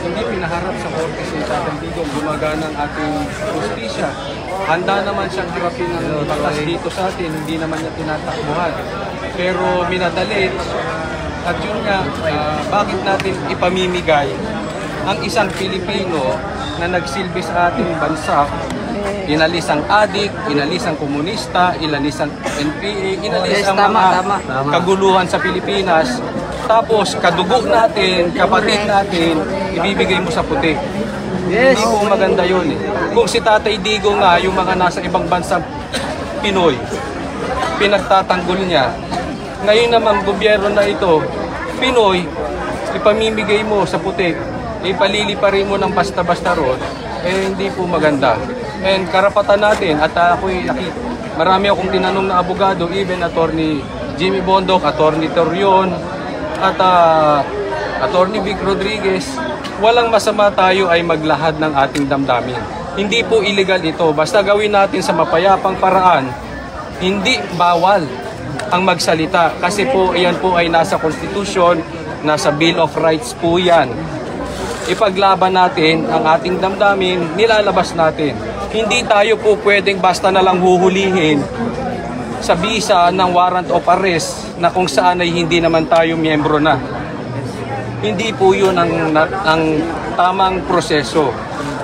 hindi pinaharap sa korte si Tatay Digong, gumagana ng ating justisya. Handa naman siyang harapin ng batas dito sa atin, hindi naman niya tinatakbuhan. Pero minadalit, at yun nga, bakit natin ipamimigay ang isang Pilipino na nagsilbi sa ating bansa, inalis ang adik, inalis ang komunista, inalis ang NPA, inalis ang mga kaguluhan sa Pilipinas, tapos kadugo natin, kapatid natin, ibibigay mo sa puti. Hindi po maganda yun eh. Kung si Tatay Digong nga, yung mga nasa ibang bansang Pinoy, pinagtatanggol niya. Ngayon naman, gobyerno na ito, Pinoy, ipamimigay mo sa puti, ipaliliparin mo ng basta-basta ron, eh hindi po maganda. And karapatan natin, at marami akong tinanong na abogado, even Attorney Jimmy Bondoc, Attorney Torion, at Attorney Vic Rodriguez, walang masama tayo ay maglahad ng ating damdamin. Hindi po illegal ito, basta gawin natin sa mapayapang paraan, hindi bawal ang magsalita. Kasi po, iyan po ay nasa Constitution, nasa Bill of Rights po yan. Ipaglaban natin ang ating damdamin, nilalabas natin. Hindi tayo po pwedeng basta na lang huhulihin sa bisa ng warrant of arrest na kung saan ay hindi naman tayo miyembro na. Hindi po yun ang tamang proseso.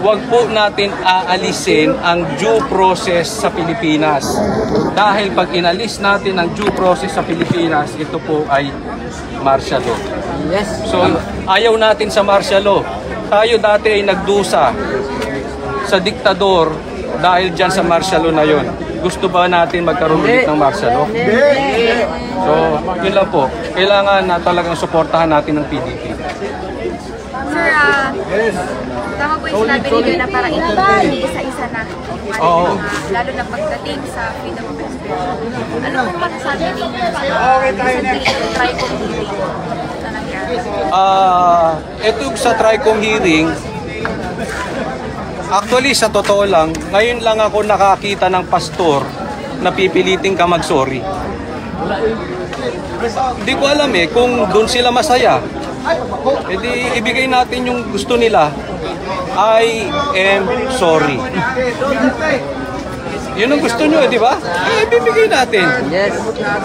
Huwag po natin aalisin ang due process sa Pilipinas. Dahil pag inalis natin ang due process sa Pilipinas, ito po ay martial law. Yes. So, ayaw natin sa martial law. Tayo dati ay nagdusa sa diktador dahil dyan sa martial law na yon. Gusto ba natin magkaroon ulit ng martial law? So, yun lang po. Kailangan na talagang suportahan natin ng PDP. Sir, tama po yung sinabi ninyo na para isa-isa na. Lalo na pagdating sa freedom of expression. Ano pong masasabi ninyo sa isang TRICOM hearing na nangyari? Ito sa TRICOM hearing, actually, sa totoo lang, ngayon lang ako nakakita ng pastor na pipiliting ka mag-sorry. Hindi ko alam eh, kung doon sila masaya, edi ibigay natin yung gusto nila. I am sorry. Yun ang gusto nyo, di ba? Eh, ibibigay natin.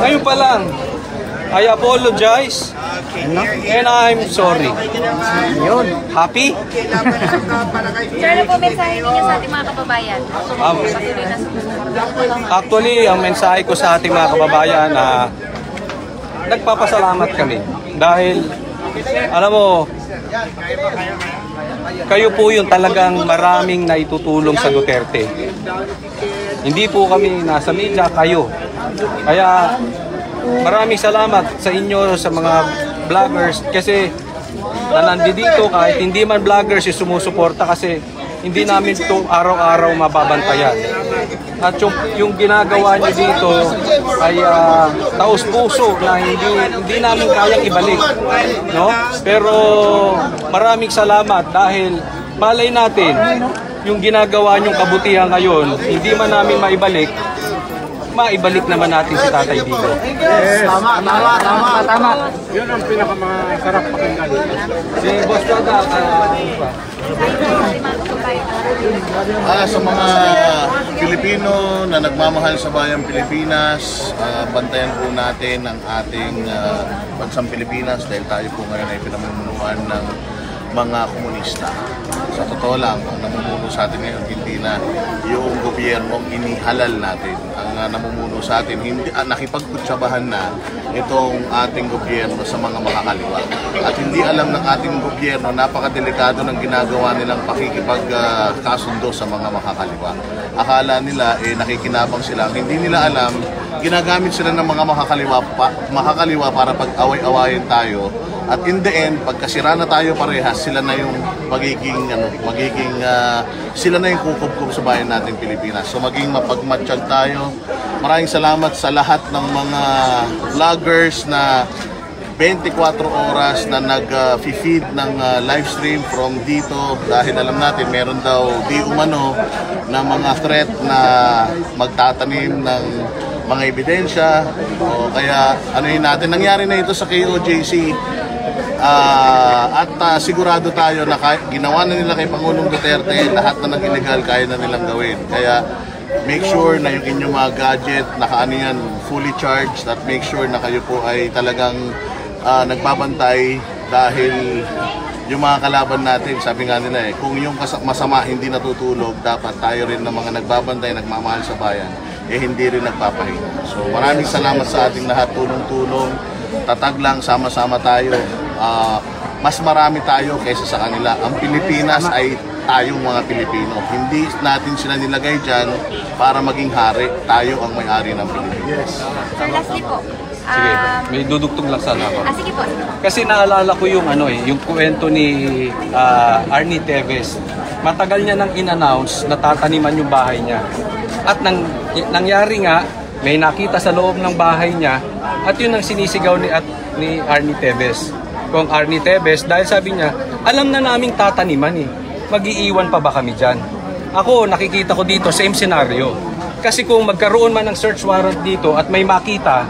Ngayon pa lang, I apologize and I'm sorry. Yun. Happy? Sir, ano po mensahe ninyo sa ating mga kababayan? Actually, ang mensahe ko sa ating mga kababayan na nagpapasalamat kami. Dahil, alam mo, kayo po yung talagang maraming naitutulong sa Duterte. Hindi po kami nasa media, kayo. Kaya, maraming salamat sa inyo, sa mga vloggers, kasi na nandito kahit hindi man vloggers yung sumusuporta kasi hindi namin ito araw-araw mababantayan. At yung ginagawa niyo dito ay taos-puso na hindi namin kayang ibalik. No? Pero maraming salamat dahil malay natin yung ginagawa niyong kabutihan ngayon, hindi man namin maibalik, maibalik naman natin si Tatay Digong. Yes, tama. Yun ang pinakamasarap pakinggan. Si Boss Dada, sa mga Pilipino na nagmamahal sa bayang Pilipinas, bantayan po natin ang ating bansang Pilipinas dahil tayo po ngayon ay pinamumunuan ng mga komunista. Sa totoo lang, ang namumuno sa atin ngayon hindi na yung gobyerno inihalal natin. Ang namumuno sa atin, hindi nakipagkutsabahan na itong ating gobyerno sa mga makakaliwa. At hindi alam ng ating gobyerno, napakadelikado ng ginagawa nilang pakikipagkasundo sa mga makakaliwa. Akala nila nakikinabang sila. Hindi nila alam, ginagamit sila ng mga makakaliwa para pag-away-awayin tayo. At in the end, pagkasira na tayo parehas, sila na yung sila na yung kukubkub sa bayan natin Pilipinas. So maging mapagmatsyag tayo. Maraming salamat sa lahat ng mga vloggers na 24 oras na nag-feed ng live stream from dito dahil alam natin meron daw di umano na mga threat na magtatanim ng mga ebidensya o kaya ano yun natin. Nangyari na ito sa KOJC. sigurado tayo na ginawa na nila kay Pangulong Duterte, lahat na ng illegal kaya na nilang gawin. Kaya make sure na yung inyong mga gadget, nakaano yan, fully charged, at make sure na kayo po ay talagang nagbabantay dahil yung mga kalaban natin, sabi nga nila kung yung masama hindi natutulog, dapat tayo rin na mga nagbabantay, nagmamahal sa bayan, hindi rin nagpapahinga. So maraming salamat sa ating lahat, tulong-tulong, tatag lang, sama-sama tayo. Mas marami tayo kaysa sa kanila. Ang Pilipinas ay tayong mga Pilipino. Hindi natin sila nilagay dyan para maging hari. Tayo ang may-ari ng Pilipinas. Sir, lastly po. Sige, may dudugtong lang sana ako. Sige po. Kasi naalala ko yung yung kwento ni Arnie Teves. Matagal niya nang in-announce na tataniman yung bahay niya. At nangyari nga, may nakita sa loob ng bahay niya at yun ang sinisigaw ni Arnie Teves. Kung Arnie Teves, dahil sabi niya, alam na naming tataniman mag-iiwan pa ba kami dyan? Ako, nakikita ko dito, same scenario. Kasi kung magkaroon man ng search warrant dito at may makita,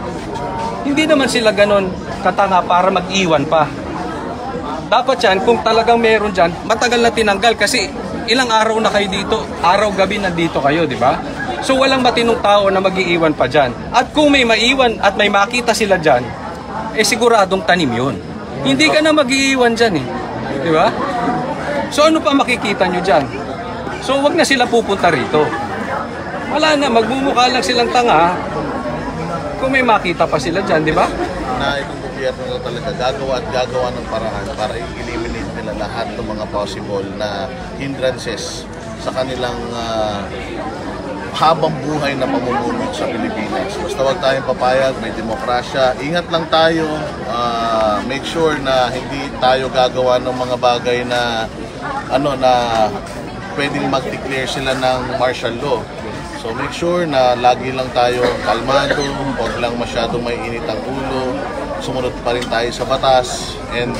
hindi naman sila ganon katanga para mag-iwan pa. Dapat yan, kung talagang meron dyan, matagal na tinanggal kasi ilang araw na kayo dito, araw-gabi nandito kayo, di ba? So walang matinong tao na mag-iiwan pa dyan. At kung may maiwan at may makita sila dyan, siguradong tanim yun. Hindi ka na mag-iiwan dyan di ba? So ano pa makikita nyo dyan? So wag na sila pupunta rito. Wala na, magmumukha lang silang tanga kung may makita pa sila dyan, di ba? Na itong gobyerno na talaga gagawa ng paraan para i-eliminate nila lahat ng mga possible na hindrances sa kanilang habang buhay na pamumuno sa Pilipinas. Basta wag tayong papayag, may demokrasya. Ingat lang tayo, make sure na hindi tayo gagawa ng mga bagay na na pwedeng mag-declare sila ng martial law. So make sure na lagi lang tayo kalmado, huwag lang masyadong may init ang ulo, sumunod pa rin tayo sa batas, and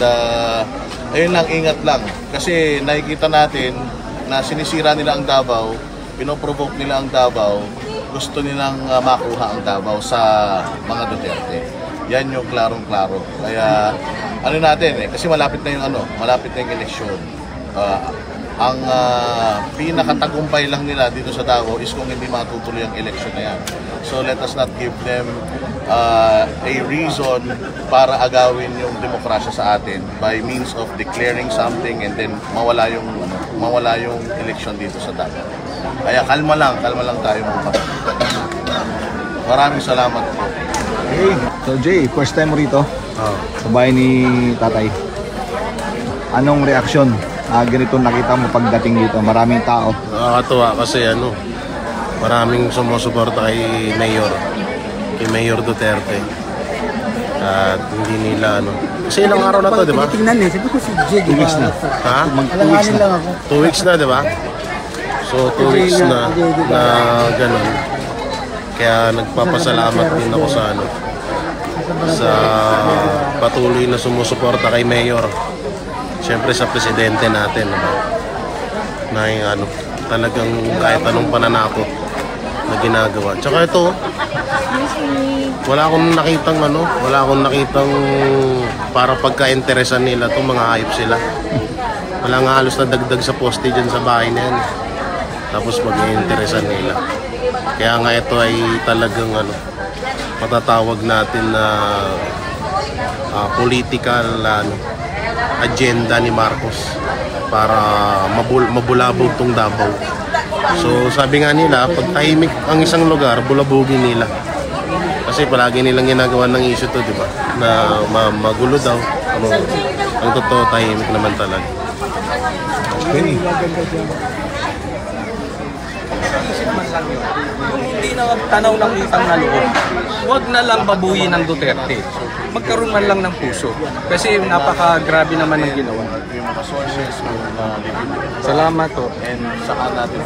ayun lang, ingat lang. Kasi nakikita natin na sinisira nila ang Davao, pinoprovoke nila ang Davao, gusto nilang makuha ang Davao sa mga Duterte. Yan yung klarong-klaro. Kaya natin kasi malapit na yung eleksyon. Ang pinakatagumpay lang nila dito sa Davao is kung hindi matutuloy ang election na yan. So let us not give them a reason para agawin yung demokrasya sa atin by means of declaring something and then mawala yung election dito sa Davao. Kaya kalma lang tayo mga kapatid. Maraming salamat po. Okay. So Jay, first time mo rito sa bahay ni Tatay. Anong reaksyon? Ganito nakita mo pagdating dito, maraming tao. Nakakatuwa kasi maraming sumusuporta kay Mayor Duterte. At hindi nila kasi ilang araw na to, di ba? Tingnan sabi ko si Jay, 2 weeks na. Ha? 2 weeks na. 2 weeks na, di ba? So 2 weeks na ganun. Kaya nagpapasalamat din ako sa patuloy na sumusuporta kay Mayor. Siyempre sa presidente natin, na talagang kahit anong pananakot na ginagawa. Tsaka ito, wala akong nakitang para pagka-interesan nila itong mga hayop sila. Wala nga halos na dagdag sa poste dyan sa bahay na yan. Tapos mag-interesan nila. Kaya nga ito ay talagang matatawag natin na political agenda ni Marcos para mabulabog tong Davao. So sabi nga nila, pag tahimik ang isang lugar, bulabugin nila. Kasi palagi nilang ginagawa ng issue to, di ba? Na magulo daw. Ang totoo, tahimik naman talaga. Okay. Kung hindi na tanaw ng utang na loob, huwag na lang babuyin ng Duterte. Magkaroon man lang ng puso. Kasi napaka-grabe naman ang ginawa. Yung mga sources, Salamat to. and saka natin